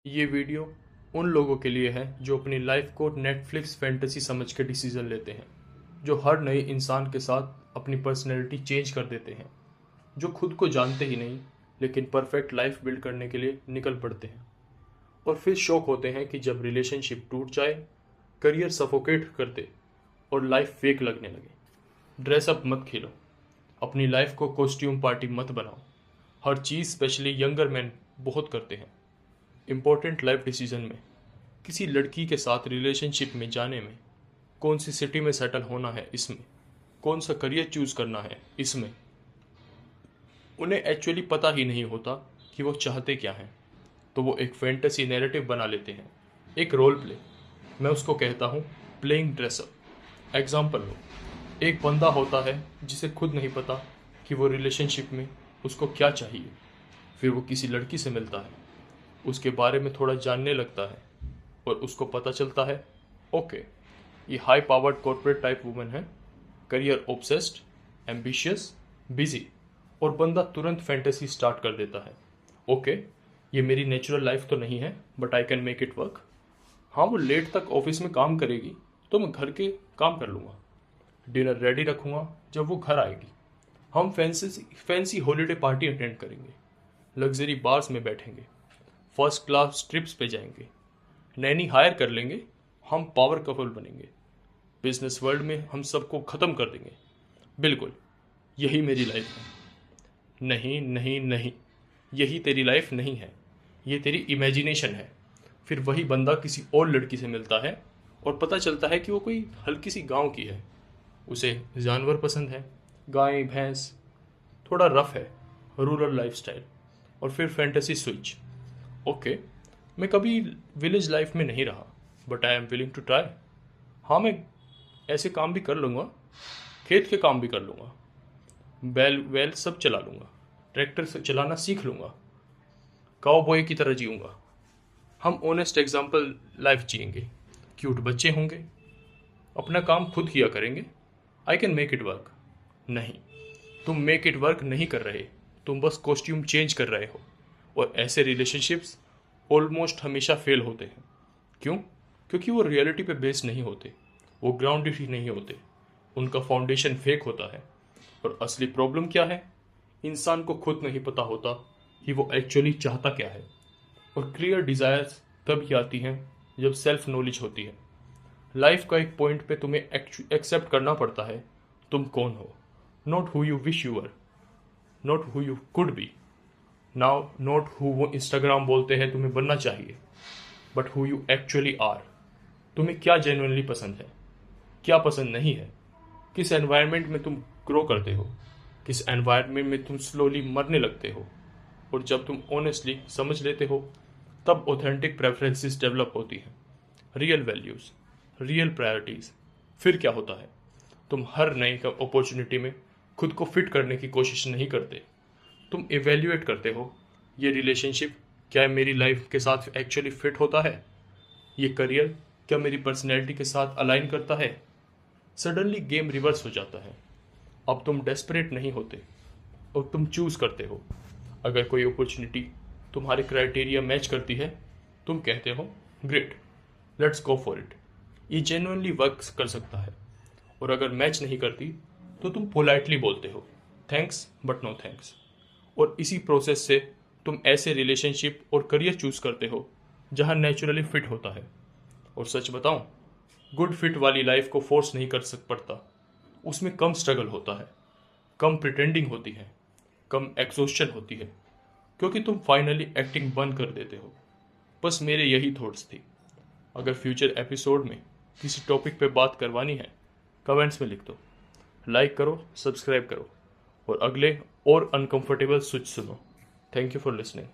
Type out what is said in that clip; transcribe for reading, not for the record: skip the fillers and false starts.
ये वीडियो उन लोगों के लिए है जो अपनी लाइफ को नेटफ्लिक्स फैंटेसी समझ के डिसीजन लेते हैं, जो हर नए इंसान के साथ अपनी पर्सनैलिटी चेंज कर देते हैं, जो खुद को जानते ही नहीं लेकिन परफेक्ट लाइफ बिल्ड करने के लिए निकल पड़ते हैं और फिर शौक होते हैं कि जब रिलेशनशिप टूट जाए, करियर सफोकेट कर दे और लाइफ फेक लगने लगे। ड्रेसअप मत खेलो, अपनी लाइफ को कॉस्ट्यूम पार्टी मत बनाओ। हर चीज़ स्पेशली यंगर मैन बहुत करते हैं। इम्पोर्टेंट लाइफ डिसीजन में, किसी लड़की के साथ रिलेशनशिप में जाने में, कौन सी सिटी में सेटल होना है इसमें, कौन सा करियर चूज करना है इसमें, उन्हें एक्चुअली पता ही नहीं होता कि वो चाहते क्या हैं, तो वो एक फैंटेसी नैरेटिव बना लेते हैं, एक रोल प्ले। मैं उसको कहता हूँ प्लेइंग ड्रेसअप। एग्जाम्पल लो, एक बंदा होता है जिसे खुद नहीं पता कि वो रिलेशनशिप में उसको क्या चाहिए। फिर वो किसी लड़की से मिलता है, उसके बारे में थोड़ा जानने लगता है और उसको पता चलता है ओके, ये high powered corporate type women है, करियर ऑब्सेस्ड, एम्बिशियस, बिजी। और बंदा तुरंत फैंटेसी स्टार्ट कर देता है, ओके ये मेरी नेचुरल लाइफ तो नहीं है but I can make it work. हाँ, वो लेट तक ऑफिस में काम करेगी तो मैं घर के काम कर लूँगा, डिनर रेडी रखूँगा जब वो घर आएगी, हम फैंसी हॉलीडे पार्टी अटेंड करेंगे, लग्जरी बार्स में बैठेंगे, फर्स्ट क्लास ट्रिप्स पे जाएंगे, नैनी हायर कर लेंगे, हम पावर कपल बनेंगे, बिजनेस वर्ल्ड में हम सबको ख़त्म कर देंगे। बिल्कुल यही मेरी लाइफ है। नहीं नहीं नहीं, यही तेरी लाइफ नहीं है, ये तेरी इमेजिनेशन है। फिर वही बंदा किसी और लड़की से मिलता है और पता चलता है कि वो कोई हल्की सी गांव की है, उसे जानवर पसंद है, गाय भैंस, थोड़ा रफ है, रूरल लाइफस्टाइल। और फिर फैंटेसी स्विच, ओके मैं कभी विलेज लाइफ में नहीं रहा but I am willing to try. हाँ, मैं ऐसे काम भी कर लूँगा, खेत के काम भी कर लूँगा, बैल वैल सब चला लूँगा, ट्रैक्टर से चलाना सीख लूँगा, काउबॉय की तरह जीऊँगा। हम ऑनेस्ट एग्जाम्पल लाइफ जिएंगे, क्यूट बच्चे होंगे, अपना काम खुद किया करेंगे, I can make it work. नहीं, तुम मेक इट वर्क नहीं कर रहे, तुम बस कॉस्ट्यूम चेंज कर रहे हो। और ऐसे रिलेशनशिप्स ऑलमोस्ट हमेशा फेल होते हैं। क्यों? क्योंकि वो रियलिटी पे बेस्ड नहीं होते, वो ग्राउंडेड ही नहीं होते, उनका फाउंडेशन फेक होता है। और असली प्रॉब्लम क्या है? इंसान को खुद नहीं पता होता कि वो एक्चुअली चाहता क्या है। और क्लियर डिज़ायर्स तभी आती हैं जब सेल्फ नॉलेज होती है। लाइफ का एक पॉइंट पे तुम्हें एक्सेप्ट करना पड़ता है तुम कौन हो, not who you wish you were, not who you could be, now not who वो इंस्टाग्राम बोलते हैं तुम्हें बनना चाहिए, but who you actually are. तुम्हें क्या जेन्युइनली पसंद है, क्या पसंद नहीं है, किस एनवायरनमेंट में तुम ग्रो करते हो, किस एनवायरनमेंट में तुम स्लोली मरने लगते हो। और जब तुम ऑनेस्टली समझ लेते हो तब ऑथेंटिक प्रेफरेंसेस डेवलप होती हैं, रियल वैल्यूज़, रियल प्रायोरिटीज़। फिर क्या होता है? तुम हर नई अपॉर्चुनिटी में खुद को फिट करने की कोशिश नहीं करते, तुम इवेल्युएट करते हो ये रिलेशनशिप क्या मेरी लाइफ के साथ एक्चुअली फिट होता है, ये करियर क्या मेरी पर्सनैलिटी के साथ अलाइन करता है। सडनली गेम रिवर्स हो जाता है। अब तुम डेस्परेट नहीं होते और तुम चूज करते हो। अगर कोई अपॉर्चुनिटी तुम्हारे क्राइटेरिया मैच करती है, तुम कहते हो great, let's go for it, ये जेन्युइनली वर्क कर सकता है। और अगर मैच नहीं करती तो तुम पोलाइटली बोलते हो थैंक्स बट नो थैंक्स। और इसी प्रोसेस से तुम ऐसे रिलेशनशिप और करियर चूज करते हो जहां नेचुरली फिट होता है। और सच बताऊं, गुड फिट वाली लाइफ को फोर्स नहीं कर सक पड़ता, उसमें कम स्ट्रगल होता है, कम प्रिटेंडिंग होती है, कम एग्जॉस्शन होती है, क्योंकि तुम फाइनली एक्टिंग बंद कर देते हो। बस मेरे यही थॉट्स थी। अगर फ्यूचर एपिसोड में किसी टॉपिक पे बात करवानी है, कमेंट्स में लिख दो, लाइक करो, सब्सक्राइब करो और अगले और अनकंफर्टेबल स्विच सुनो। Thank you for listening.